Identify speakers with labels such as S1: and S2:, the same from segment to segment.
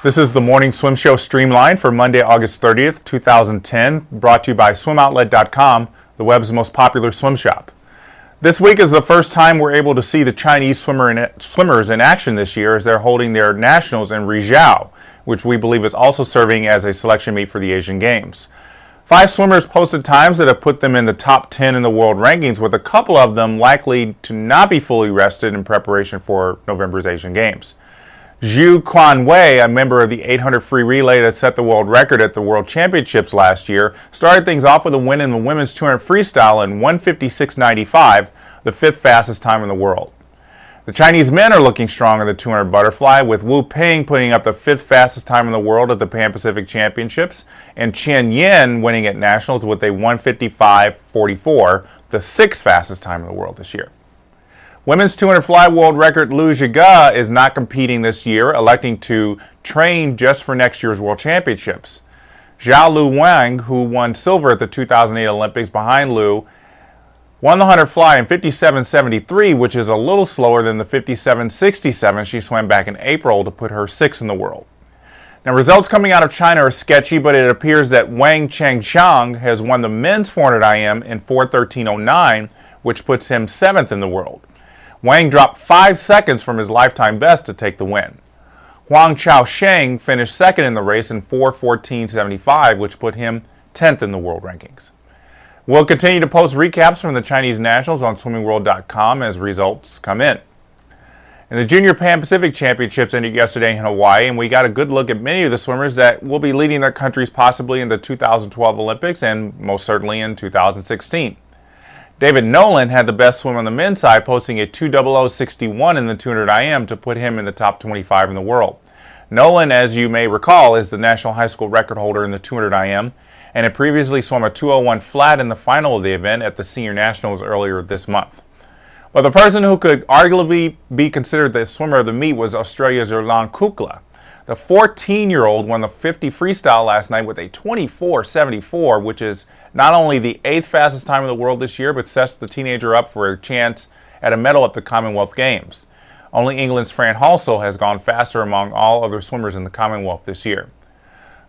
S1: This is the Morning Swim Show Streamlined for Monday, August 30th, 2010, brought to you by SwimOutlet.com, the web's most popular swim shop. This week is the first time we're able to see the Chinese swimmers in action this year as they're holding their nationals in Rizhao, which we believe is also serving as a selection meet for the Asian Games. 5 swimmers posted times that have put them in the top 10 in the world rankings, with a couple of them likely to not be fully rested in preparation for November's Asian Games. Zhu Quanwei, a member of the 800 free relay that set the world record at the World Championships last year, started things off with a win in the women's 200 freestyle in 1:56.95, the 5th fastest time in the world. The Chinese men are looking strong in the 200 butterfly, with Wu Ping putting up the 5th fastest time in the world at the Pan Pacific Championships, and Chen Yin winning at nationals with a 1:55.44, the 6th fastest time in the world this year. Women's 200 fly world record Liu Zhiga is not competing this year, electing to train just for next year's World Championships. Zhao Lu Wang, who won silver at the 2008 Olympics behind Liu, won the 100 fly in 57.73, which is a little slower than the 57.67 she swam back in April to put her 6th in the world. Now, results coming out of China are sketchy, but it appears that Wang Chengxiang has won the men's 400 IM in 4:13.09, which puts him 7th in the world. Wang dropped 5 seconds from his lifetime best to take the win. Huang Chaosheng finished 2nd in the race in 4:14.75, which put him 10th in the world rankings. We'll continue to post recaps from the Chinese nationals on swimmingworld.com as results come in. And the Junior Pan Pacific Championships ended yesterday in Hawaii, and we got a good look at many of the swimmers that will be leading their countries possibly in the 2012 Olympics and most certainly in 2016. David Nolan had the best swim on the men's side, posting a 2:00.61 in the 200 IM to put him in the top 25 in the world. Nolan, as you may recall, is the national high school record holder in the 200 IM and had previously swum a 2:01 flat in the final of the event at the Senior Nationals earlier this month. But the person who could arguably be considered the swimmer of the meet was Australia's Yolane Kukla. The 14-year-old won the 50 freestyle last night with a 24.74, which is not only the 8th fastest time in the world this year, but sets the teenager up for a chance at a medal at the Commonwealth Games. Only England's Fran Halsall has gone faster among all other swimmers in the Commonwealth this year.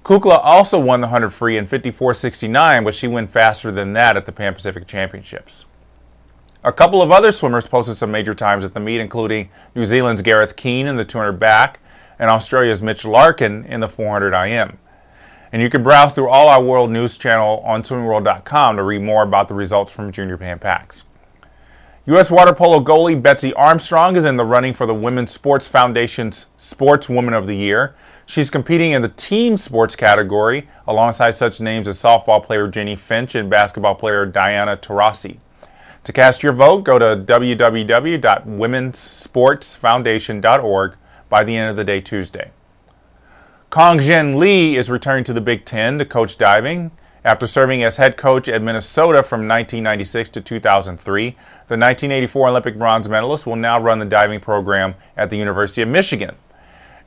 S1: Kukla also won the 100 free in 54.69, but she went faster than that at the Pan Pacific Championships. A couple of other swimmers posted some major times at the meet, including New Zealand's Gareth Keane in the 200 back and Australia's Mitch Larkin in the 400 IM. And you can browse through all our world news channel on swimmingworld.com to read more about the results from Junior Pan Pacs. U.S. water polo goalie Betsey Armstrong is in the running for the Women's Sports Foundation's Sportswoman of the Year. She's competing in the team sports category alongside such names as softball player Jenny Finch and basketball player Diana Taurasi. To cast your vote, go to www.womensportsfoundation.org by the end of the day Tuesday. Kongzhe Li is returning to the Big Ten to coach diving. After serving as head coach at Minnesota from 1996 to 2003, the 1984 Olympic bronze medalist will now run the diving program at the University of Michigan.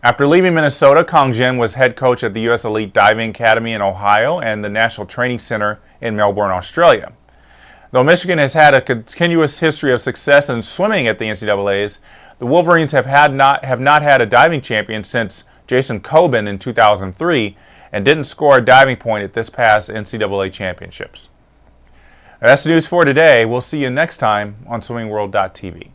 S1: After leaving Minnesota, Kongzhe was head coach at the U.S. Elite Diving Academy in Ohio and the National Training Center in Melbourne, Australia. Though Michigan has had a continuous history of success in swimming at the NCAAs, the Wolverines have not had a diving champion since Jason Coben in 2003 and didn't score a diving point at this past NCAA championships. That's the news for today. We'll see you next time on swimmingworld.tv.